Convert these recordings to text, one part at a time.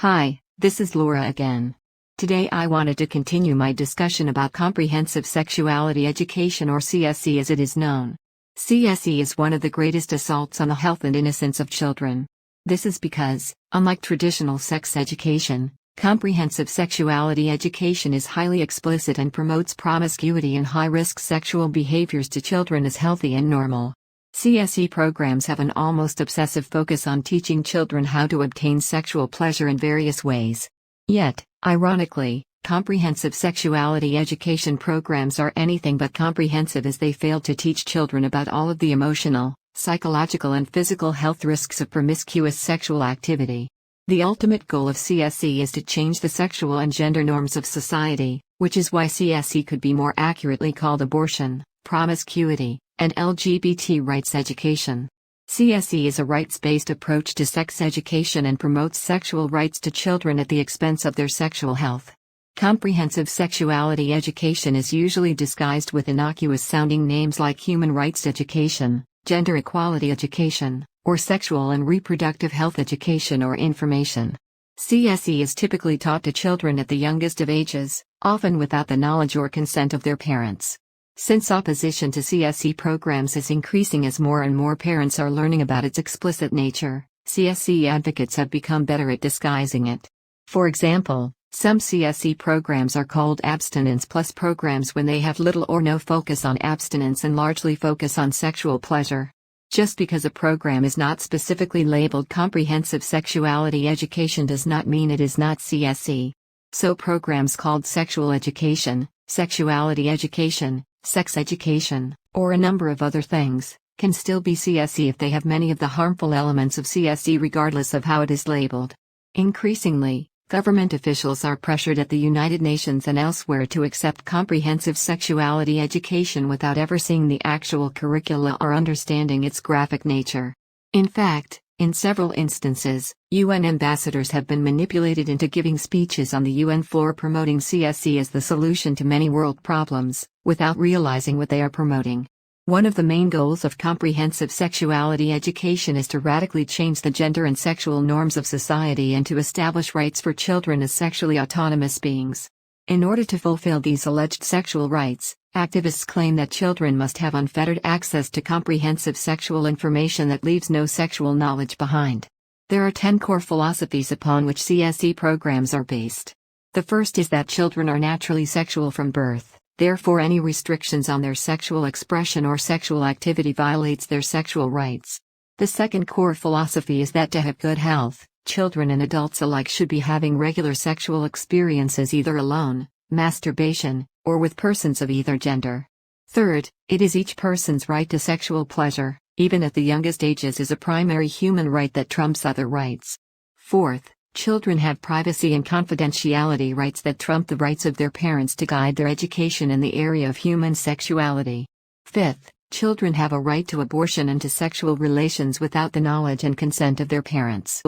Hi, this is Laura again. Today I wanted to continue my discussion about comprehensive sexuality education, or CSE as it is known. CSE is one of the greatest assaults on the health and innocence of children. This is because, unlike traditional sex education, comprehensive sexuality education is highly explicit and promotes promiscuity and high-risk sexual behaviors to children as healthy and normal. CSE programs have an almost obsessive focus on teaching children how to obtain sexual pleasure in various ways. Yet, ironically, comprehensive sexuality education programs are anything but comprehensive, as they fail to teach children about all of the emotional, psychological and physical health risks of promiscuous sexual activity. The ultimate goal of CSE is to change the sexual and gender norms of society, which is why CSE could be more accurately called abortion, promiscuity, and LGBT rights education. CSE is a rights-based approach to sex education and promotes sexual rights to children at the expense of their sexual health. Comprehensive sexuality education is usually disguised with innocuous-sounding names like human rights education, gender equality education, or sexual and reproductive health education or information. CSE is typically taught to children at the youngest of ages, often without the knowledge or consent of their parents. Since opposition to CSE programs is increasing as more and more parents are learning about its explicit nature, CSE advocates have become better at disguising it. For example, some CSE programs are called abstinence plus programs when they have little or no focus on abstinence and largely focus on sexual pleasure. Just because a program is not specifically labeled comprehensive sexuality education does not mean it is not CSE. So programs called sexual education, sexuality education, sex education, or a number of other things, can still be CSE if they have many of the harmful elements of CSE regardless of how it is labeled. Increasingly, government officials are pressured at the United Nations and elsewhere to accept comprehensive sexuality education without ever seeing the actual curricula or understanding its graphic nature. In fact, in several instances, UN ambassadors have been manipulated into giving speeches on the UN floor promoting CSE as the solution to many world problems, without realizing what they are promoting. One of the main goals of comprehensive sexuality education is to radically change the gender and sexual norms of society and to establish rights for children as sexually autonomous beings. In order to fulfill these alleged sexual rights, activists claim that children must have unfettered access to comprehensive sexual information that leaves no sexual knowledge behind. There are 10 core philosophies upon which CSE programs are based. The first is that children are naturally sexual from birth, therefore any restrictions on their sexual expression or sexual activity violates their sexual rights. The second core philosophy is that to have good health, children and adults alike should be having regular sexual experiences either alone, masturbation, or with persons of either gender. Third, it is each person's right to sexual pleasure, even at the youngest ages, is a primary human right that trumps other rights. Fourth, children have privacy and confidentiality rights that trump the rights of their parents to guide their education in the area of human sexuality. Fifth, children have a right to abortion and to sexual relations without the knowledge and consent of their parents.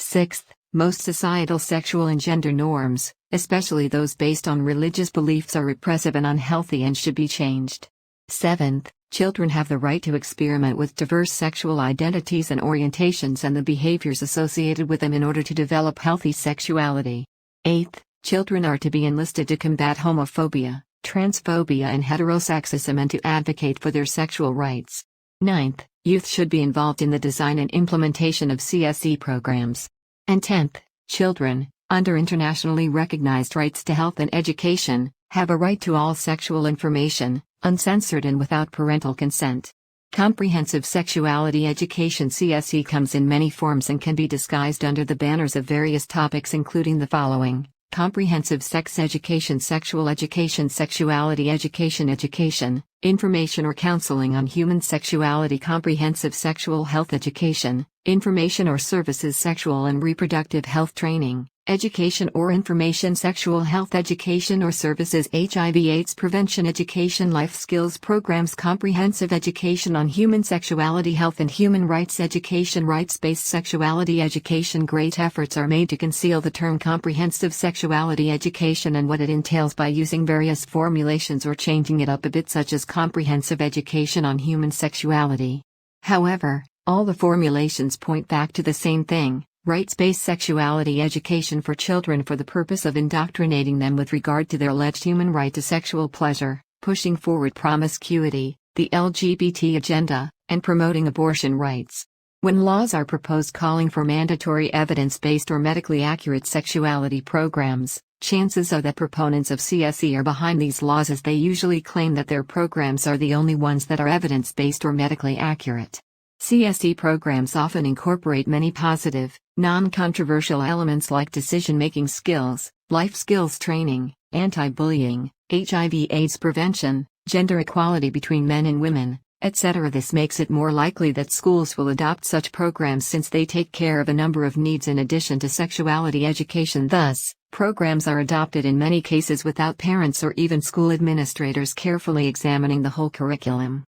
Sixth, most societal sexual and gender norms, especially those based on religious beliefs, are repressive and unhealthy and should be changed. Seventh, children have the right to experiment with diverse sexual identities and orientations and the behaviors associated with them in order to develop healthy sexuality. Eighth, children are to be enlisted to combat homophobia, transphobia and heterosexism and to advocate for their sexual rights. Ninth, youth should be involved in the design and implementation of CSE programs. And 10th, children, under internationally recognized rights to health and education, have a right to all sexual information, uncensored and without parental consent. Comprehensive sexuality education CSE comes in many forms and can be disguised under the banners of various topics, including the following: comprehensive sex education, sexual education, sexuality education, education, information or counseling on human sexuality, comprehensive sexual health education, information or services, sexual and reproductive health training, education or information, sexual health education or services, HIV/AIDS prevention education, life skills programs, comprehensive education on human sexuality, health and human rights education, rights-based sexuality education. Great efforts are made to conceal the term comprehensive sexuality education and what it entails by using various formulations or changing it up a bit, such as comprehensive education on human sexuality. However, all the formulations point back to the same thing: rights-based sexuality education for children for the purpose of indoctrinating them with regard to their alleged human right to sexual pleasure, pushing forward promiscuity, the LGBT agenda, and promoting abortion rights. When laws are proposed calling for mandatory evidence-based or medically accurate sexuality programs, chances are that proponents of CSE are behind these laws, as they usually claim that their programs are the only ones that are evidence-based or medically accurate. CSE programs often incorporate many positive, non-controversial elements like decision-making skills, life skills training, anti-bullying, HIV/AIDS prevention, gender equality between men and women, etc. This makes it more likely that schools will adopt such programs since they take care of a number of needs in addition to sexuality education. Thus, programs are adopted in many cases without parents or even school administrators carefully examining the whole curriculum.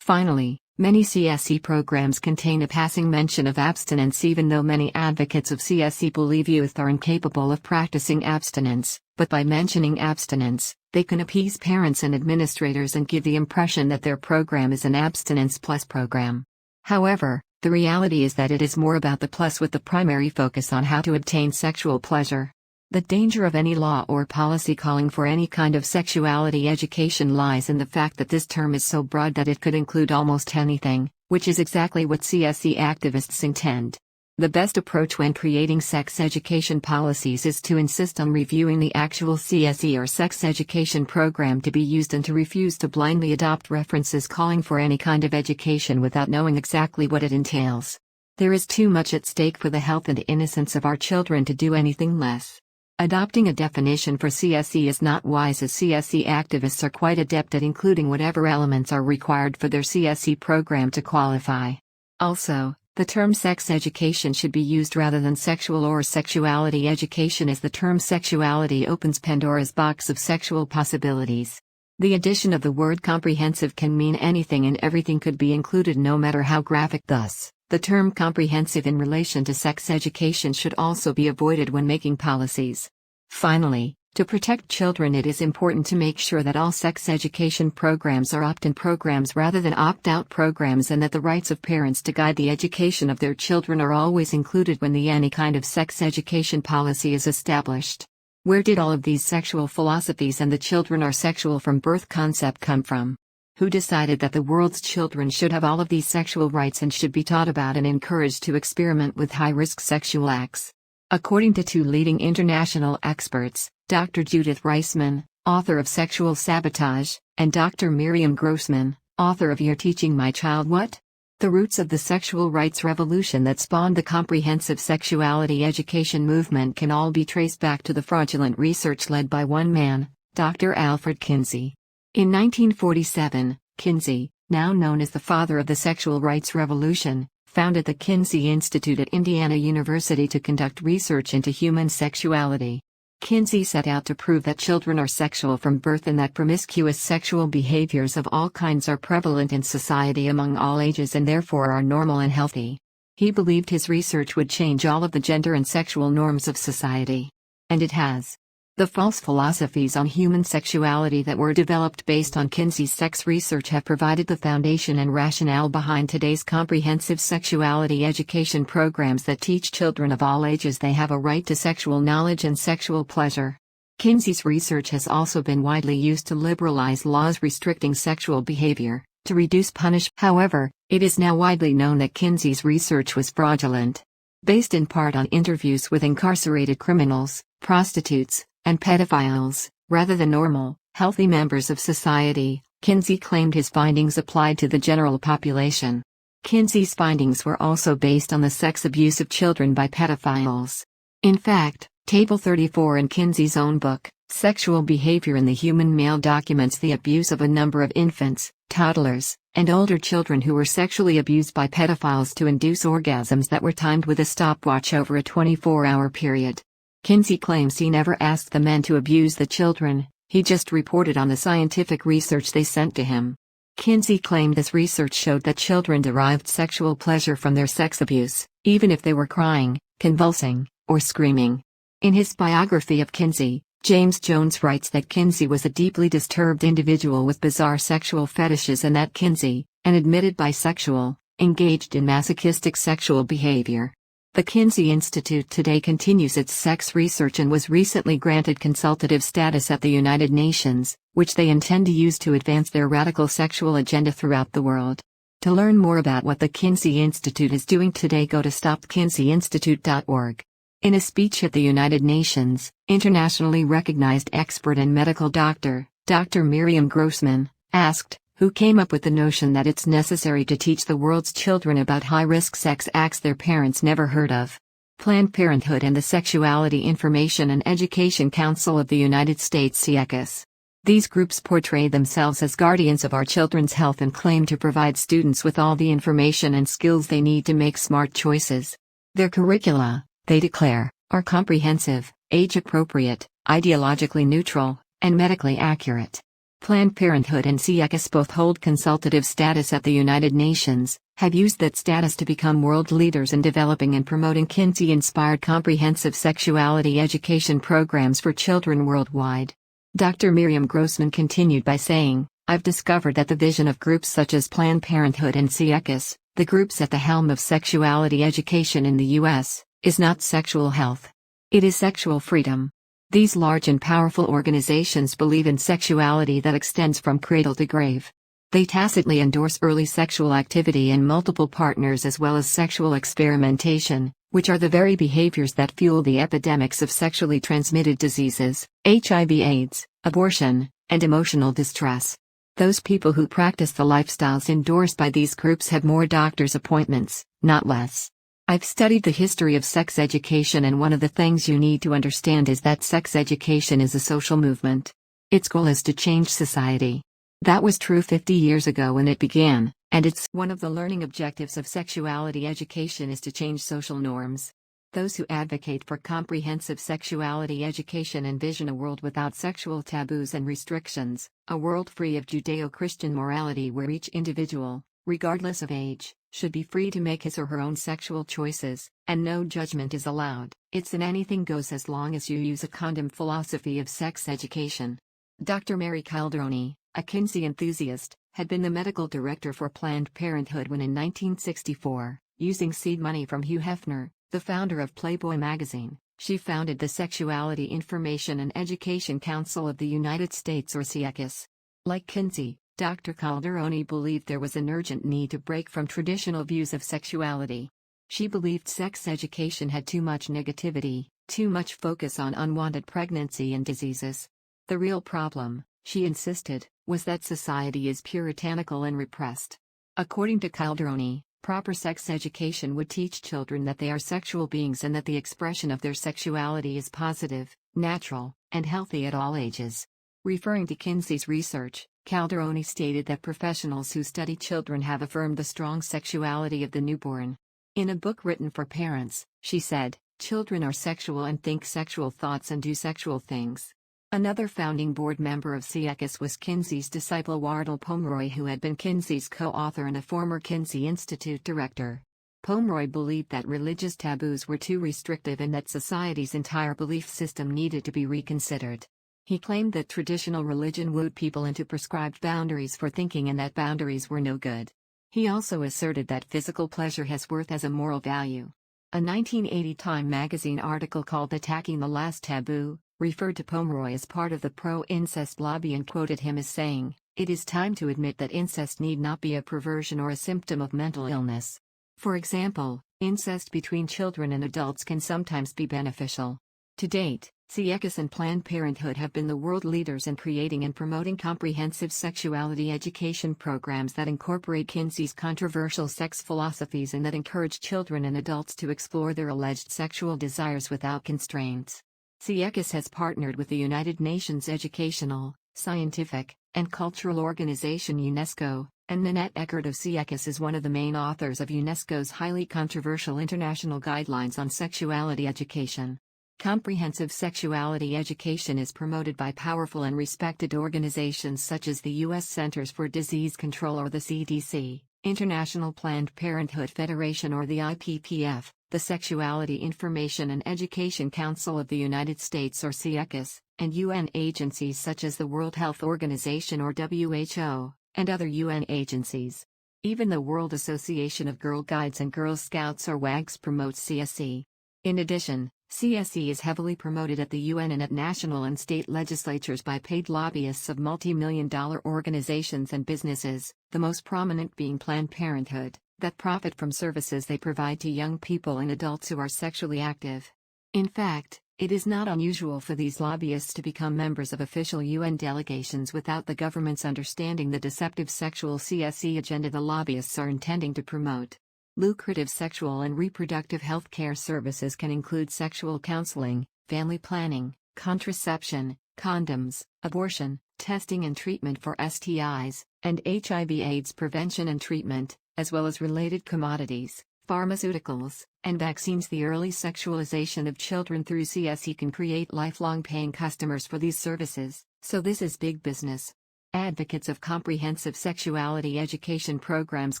Finally, many CSE programs contain a passing mention of abstinence, even though many advocates of CSE believe youth are incapable of practicing abstinence, but by mentioning abstinence, they can appease parents and administrators and give the impression that their program is an abstinence plus program. However, the reality is that it is more about the plus, with the primary focus on how to obtain sexual pleasure. The danger of any law or policy calling for any kind of sexuality education lies in the fact that this term is so broad that it could include almost anything, which is exactly what CSE activists intend. The best approach when creating sex education policies is to insist on reviewing the actual CSE or sex education program to be used, and to refuse to blindly adopt references calling for any kind of education without knowing exactly what it entails. There is too much at stake for the health and innocence of our children to do anything less. Adopting a definition for CSE is not wise, as CSE activists are quite adept at including whatever elements are required for their CSE program to qualify. Also, the term sex education should be used rather than sexual or sexuality education, as the term sexuality opens Pandora's box of sexual possibilities. The addition of the word comprehensive can mean anything, and everything could be included, no matter how graphic. Thus, the term comprehensive in relation to sex education should also be avoided when making policies. Finally, to protect children, it is important to make sure that all sex education programs are opt-in programs rather than opt-out programs, and that the rights of parents to guide the education of their children are always included when any kind of sex education policy is established. Where did all of these sexual philosophies and the children are sexual from birth concept come from? Who decided that the world's children should have all of these sexual rights and should be taught about and encouraged to experiment with high-risk sexual acts? According to two leading international experts, Dr. Judith Reisman, author of Sexual Sabotage, and Dr. Miriam Grossman, author of You're Teaching My Child What? The roots of the sexual rights revolution that spawned the comprehensive sexuality education movement can all be traced back to the fraudulent research led by one man, Dr. Alfred Kinsey. In 1947, Kinsey, now known as the father of the sexual rights revolution, founded the Kinsey Institute at Indiana University to conduct research into human sexuality. Kinsey set out to prove that children are sexual from birth, and that promiscuous sexual behaviors of all kinds are prevalent in society among all ages and therefore are normal and healthy. He believed his research would change all of the gender and sexual norms of society. And it has. The false philosophies on human sexuality that were developed based on Kinsey's sex research have provided the foundation and rationale behind today's comprehensive sexuality education programs that teach children of all ages they have a right to sexual knowledge and sexual pleasure. Kinsey's research has also been widely used to liberalize laws restricting sexual behavior, to reduce punishment. However, it is now widely known that Kinsey's research was fraudulent. Based in part on interviews with incarcerated criminals, prostitutes, and pedophiles, rather than normal, healthy members of society, Kinsey claimed his findings applied to the general population. Kinsey's findings were also based on the sex abuse of children by pedophiles. In fact, Table 34 in Kinsey's own book, Sexual Behavior in the Human Male, documents the abuse of a number of infants, toddlers, and older children who were sexually abused by pedophiles to induce orgasms that were timed with a stopwatch over a 24-hour period. Kinsey claims he never asked the men to abuse the children, he just reported on the scientific research they sent to him. Kinsey claimed this research showed that children derived sexual pleasure from their sex abuse, even if they were crying, convulsing, or screaming. In his biography of Kinsey, James Jones writes that Kinsey was a deeply disturbed individual with bizarre sexual fetishes, and that Kinsey, an admitted bisexual, engaged in masochistic sexual behavior. The Kinsey Institute today continues its sex research and was recently granted consultative status at the United Nations, which they intend to use to advance their radical sexual agenda throughout the world. To learn more about what the Kinsey Institute is doing today, go to stopkinseyinstitute.org. In a speech at the United Nations, internationally recognized expert and medical doctor, Dr. Miriam Grossman, asked, who came up with the notion that it's necessary to teach the world's children about high-risk sex acts their parents never heard of. Planned Parenthood and the Sexuality Information and Education Council of the United States (SIECUS). These groups portray themselves as guardians of our children's health and claim to provide students with all the information and skills they need to make smart choices. Their curricula, they declare, are comprehensive, age-appropriate, ideologically neutral, and medically accurate. Planned Parenthood and SIECUS both hold consultative status at the United Nations, have used that status to become world leaders in developing and promoting Kinsey-inspired comprehensive sexuality education programs for children worldwide. Dr. Miriam Grossman continued by saying, I've discovered that the vision of groups such as Planned Parenthood and SIECUS, the groups at the helm of sexuality education in the U.S., is not sexual health. It is sexual freedom. These large and powerful organizations believe in sexuality that extends from cradle to grave. They tacitly endorse early sexual activity and multiple partners as well as sexual experimentation, which are the very behaviors that fuel the epidemics of sexually transmitted diseases, HIV/AIDS, abortion, and emotional distress. Those people who practice the lifestyles endorsed by these groups have more doctor's appointments, not less. I've studied the history of sex education, and one of the things you need to understand is that sex education is a social movement. Its goal is to change society. That was true 50 years ago when it began, and it's one of the learning objectives of sexuality education is to change social norms. Those who advocate for comprehensive sexuality education envision a world without sexual taboos and restrictions, a world free of Judeo-Christian morality where each individual, regardless of age, should be free to make his or her own sexual choices, and no judgment is allowed. It's an anything goes as long as you use a condom philosophy of sex education. Dr. Mary Calderoni, a Kinsey enthusiast, had been the medical director for Planned Parenthood when in 1964, using seed money from Hugh Hefner, the founder of Playboy magazine, she founded the Sexuality Information and Education Council of the United States or SIECUS. Like Kinsey, Dr. Calderoni believed there was an urgent need to break from traditional views of sexuality. She believed sex education had too much negativity, too much focus on unwanted pregnancy and diseases. The real problem, she insisted, was that society is puritanical and repressed. According to Calderoni, proper sex education would teach children that they are sexual beings and that the expression of their sexuality is positive, natural, and healthy at all ages. Referring to Kinsey's research, Calderoni stated that professionals who study children have affirmed the strong sexuality of the newborn. In a book written for parents, she said, children are sexual and think sexual thoughts and do sexual things. Another founding board member of SIECUS was Kinsey's disciple Wardell Pomeroy, who had been Kinsey's co-author and a former Kinsey Institute director. Pomeroy believed that religious taboos were too restrictive and that society's entire belief system needed to be reconsidered. He claimed that traditional religion wooed people into prescribed boundaries for thinking and that boundaries were no good. He also asserted that physical pleasure has worth as a moral value. A 1980 Time magazine article called Attacking the Last Taboo referred to Pomeroy as part of the pro-incest lobby and quoted him as saying, "It is time to admit that incest need not be a perversion or a symptom of mental illness. For example, incest between children and adults can sometimes be beneficial." To date, SIECUS and Planned Parenthood have been the world leaders in creating and promoting comprehensive sexuality education programs that incorporate Kinsey's controversial sex philosophies and that encourage children and adults to explore their alleged sexual desires without constraints. SIECUS has partnered with the United Nations Educational, Scientific, and Cultural Organization UNESCO, and Nanette Eckert of SIECUS is one of the main authors of UNESCO's highly controversial international guidelines on sexuality education. Comprehensive sexuality education is promoted by powerful and respected organizations such as the U.S. Centers for Disease Control or the CDC, International Planned Parenthood Federation or the IPPF, the Sexuality Information and Education Council of the United States or SIECUS, and UN agencies such as the World Health Organization or WHO, and other UN agencies. Even the World Association of Girl Guides and Girl Scouts or WAGs promotes CSE. In addition, CSE is heavily promoted at the UN and at national and state legislatures by paid lobbyists of multi-million-dollar organizations and businesses, the most prominent being Planned Parenthood, that profit from services they provide to young people and adults who are sexually active. In fact, it is not unusual for these lobbyists to become members of official UN delegations without the government's understanding the deceptive sexual CSE agenda the lobbyists are intending to promote. Lucrative sexual and reproductive health care services can include sexual counseling, family planning, contraception, condoms, abortion, testing and treatment for STIs, and HIV/AIDS prevention and treatment, as well as related commodities, pharmaceuticals, and vaccines. The early sexualization of children through CSE can create lifelong paying customers for these services, so this is big business. Advocates of comprehensive sexuality education programs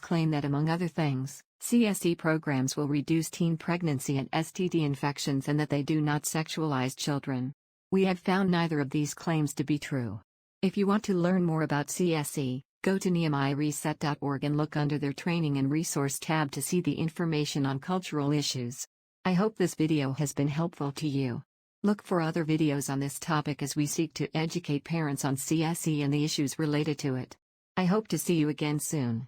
claim that, among other things, CSE programs will reduce teen pregnancy and STD infections and that they do not sexualize children. We have found neither of these claims to be true. If you want to learn more about CSE, go to nehemiahreset.org and look under their Training and Resource tab to see the information on cultural issues. I hope this video has been helpful to you. Look for other videos on this topic as we seek to educate parents on CSE and the issues related to it. I hope to see you again soon.